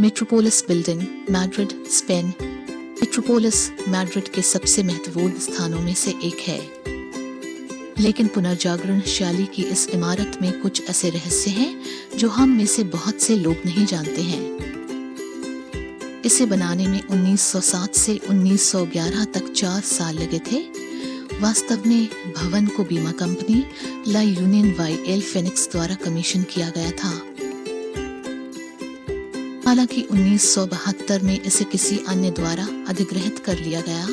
Metropolis building, Madrid, Spain. Metropolis Madrid के सबसे महत्वपूर्ण स्थानों में से एक है, लेकिन पुनर्जागरण शैली की इस इमारत में कुछ ऐसे रहस्य हैं जो हम में से बहुत से लोग नहीं जानते हैं। इसे बनाने में 1907 से 1911 तक 4 साल लगे थे। वास्तव में भवन को बीमा कंपनी ला यूनियन वाई एल फेनिक्स द्वारा कमीशन किया गया था। हालांकि 1972 में इसे किसी अन्य द्वारा अधिग्रहित कर लिया गया।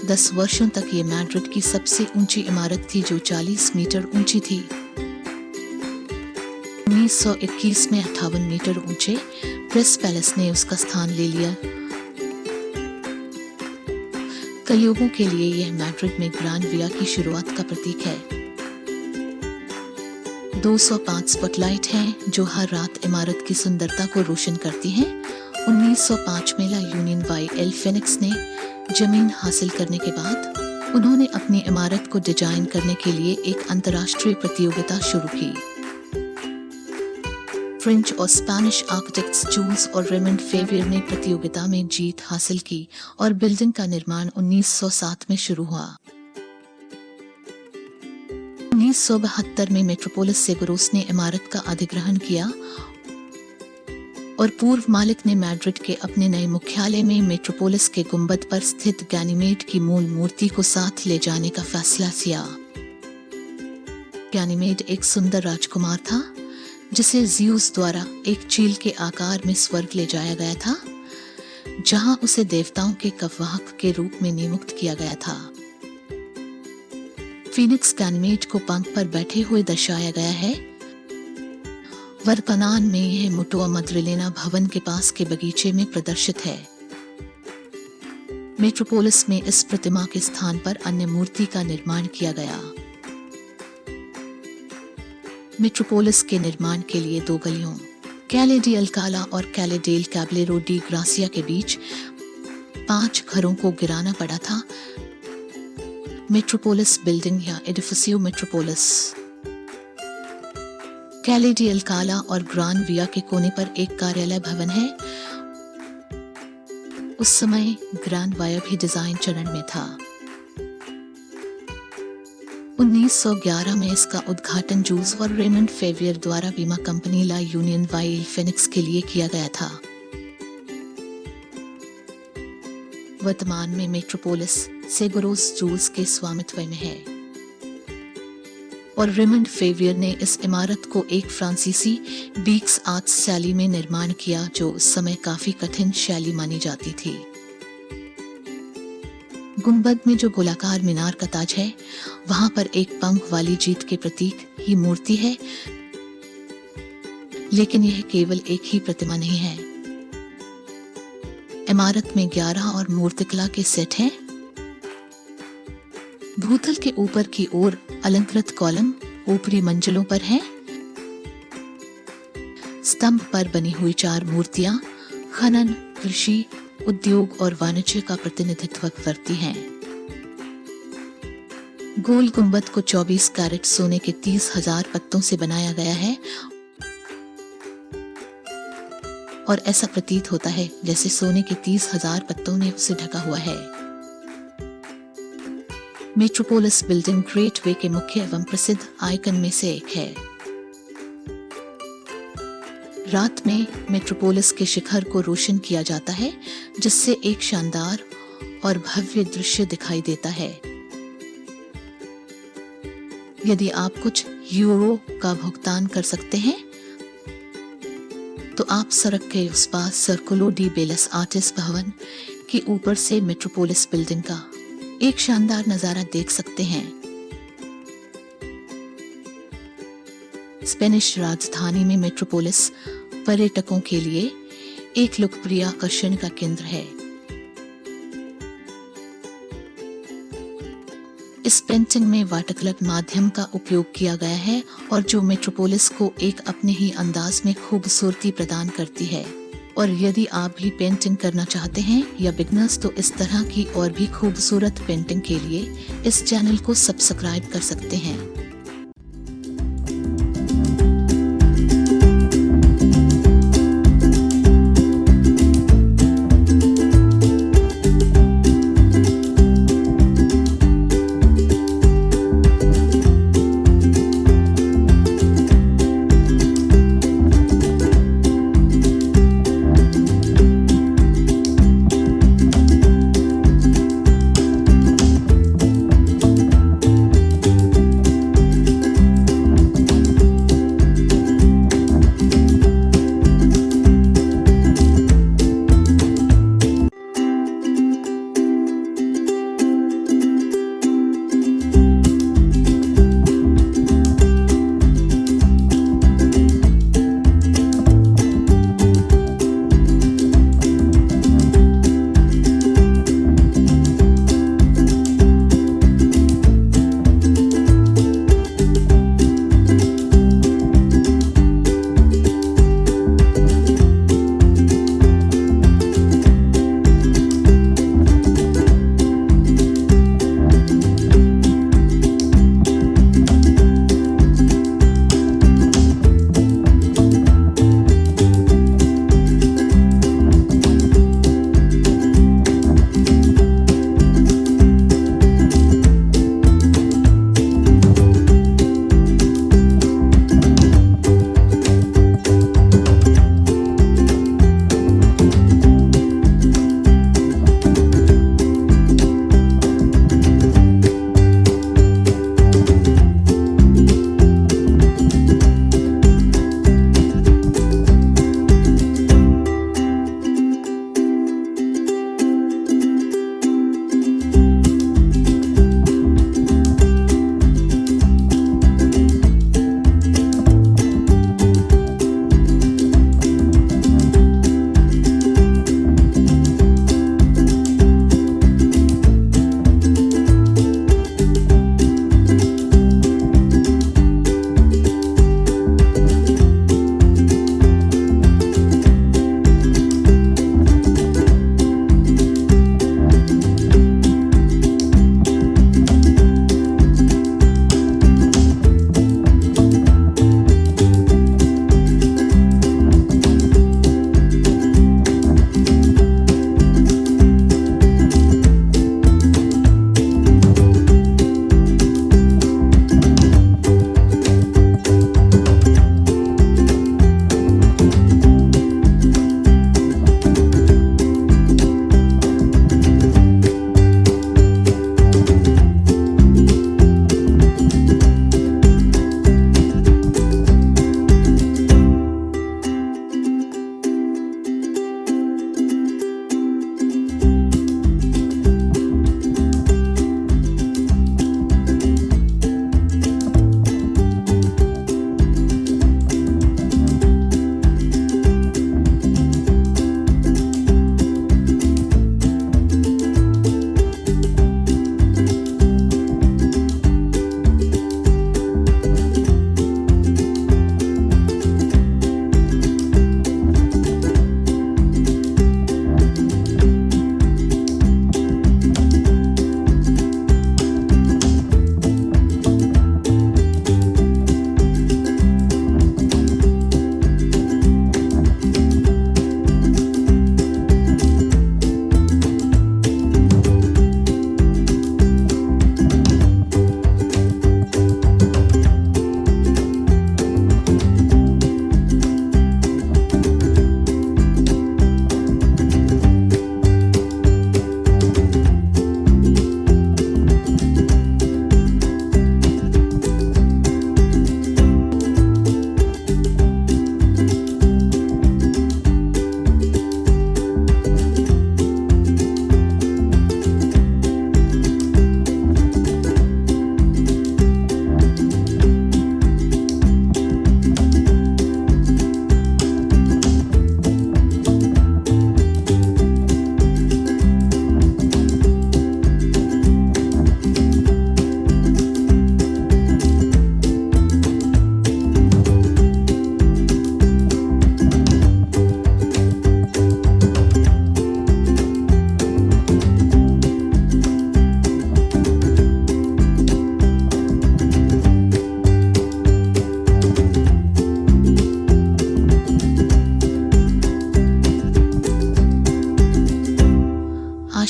10 वर्षों तक ये मैड्रिड की सबसे ऊंची इमारत थी, जो 40 मीटर ऊंची थी। 1921 में 58 मीटर ऊंचे प्रेस पैलेस ने उसका स्थान ले लिया। कई लोगों के लिए यह मैड्रिड में ग्रांड विया की शुरुआत का प्रतीक है। 205 स्पॉटलाइट हैं जो हर रात इमारत की सुंदरता को रोशन करती हैं। 1905 में ला यूनियन वाई एल फेनिक्स ने जमीन हासिल करने के बाद उन्होंने अपनी इमारत को डिजाइन करने के लिए एक अंतर्राष्ट्रीय प्रतियोगिता शुरू की। फ्रेंच और स्पेनिश आर्किटेक्ट्स जूल्स और रेमंड फेवियर ने प्रतियोगिता में जीत हासिल की और बिल्डिंग का निर्माण 1907 में शुरू हुआ। 1972 में मेट्रोपोलिस सेगुरोस ने इमारत का अधिग्रहण किया और पूर्व मालिक ने मैड्रिड के अपने नए मुख्यालय में मेट्रोपोलिस के गुंबद पर स्थित गैनीमेड की मूल मूर्ति को साथ ले जाने का फैसला किया। गैनीमेड एक सुंदर राजकुमार था जिसे ज़्यूस द्वारा एक चील के आकार में स्वर्ग ले जाया गया था, जहां उसे देवताओं के कफवाहक के रूप में नियुक्त किया गया था। फीनिक्स गैनीमेड को पंख पर बैठे हुए दर्शाया गया है। वर्तमान में यह मुटुआ मद्रिलेना भवन के पास के बगीचे में प्रदर्शित है। मेट्रोपोलिस में इस प्रतिमा के स्थान पर अन्य मूर्ति का निर्माण किया गया। मेट्रोपोलिस के निर्माण के लिए 2 गलियों, कैले डी अल्काला और कैले डेल कैबलेरो डी ग्रासिया के बीच 5 घरों को गिराना पड़ा था। मेट्रोपोलिस बिल्डिंग या एडिफिसियो मेट्रोपोलिस कैले डी अल्काला और ग्रांड विया के कोने पर एक कार्यालय भवन है। उस समय ग्रांड वाया भी डिजाइन चरण में था। 1911 में इसका उद्घाटन जूल्स और रेमंड फेवियर द्वारा बीमा कंपनी ला यूनियन वाई एल फेनिक्स के लिए किया गया था। वर्तमान में मेट्रोपोलिस सेगुरोस जूल्स के स्वामित्व में है और रेमंड फेवियर ने इस इमारत को एक फ्रांसीसी बीक्स आर्ट्स शैली में निर्माण किया, जो उस समय काफी कठिन शैली मानी जाती थी। गुंबद में जो गोलाकार मीनार का ताज है, वहां पर एक पंख वाली जीत के प्रतीक ही मूर्ति है, लेकिन यह केवल एक ही प्रतिमा नहीं है। इमारत में 11 और मूर्तिकला के सेट हैं। भूतल के ऊपर की ओर अलंकृत कॉलम ऊपरी मंजिलों पर हैं। स्तंभ पर बनी हुई 4 मूर्तियां खनन, कृषि, उद्योग और वाणिज्य का प्रतिनिधित्व करती हैं। गोल गुंबद को 24 कैरेट सोने के 30,000 पत्तों से बनाया गया है और ऐसा प्रतीत होता है जैसे सोने के 30,000 पत्तों ने उसे ढका हुआ है। मेट्रोपोलिस बिल्डिंग ग्रेट वे के मुख्य एवं प्रसिद्ध आइकन में से एक है। रात में मेट्रोपोलिस के शिखर को रोशन किया जाता है, जिससे एक शानदार और भव्य दृश्य दिखाई देता है। यदि आप कुछ यूरो का भुगतान कर सकते हैं तो आप सड़क के उस पार सर्कुलो डी बेलस आर्टिस भवन के ऊपर से मेट्रोपोलिस बिल्डिंग का एक शानदार नजारा देख सकते हैं। स्पेनिश राजधानी में मेट्रोपोलिस पर्यटकों के लिए एक लोकप्रिय आकर्षण का केंद्र है। इस पेंटिंग में वाटरकलर माध्यम का उपयोग किया गया है और जो मेट्रोपोलिस को एक अपने ही अंदाज में खूबसूरती प्रदान करती है। और यदि आप भी पेंटिंग करना चाहते हैं या बिगनर्स, तो इस तरह की और भी खूबसूरत पेंटिंग के लिए इस चैनल को सब्सक्राइब कर सकते हैं।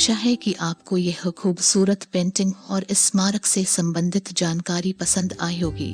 आशा है कि आपको यह खूबसूरत पेंटिंग और इस स्मारक से संबंधित जानकारी पसंद आई होगी।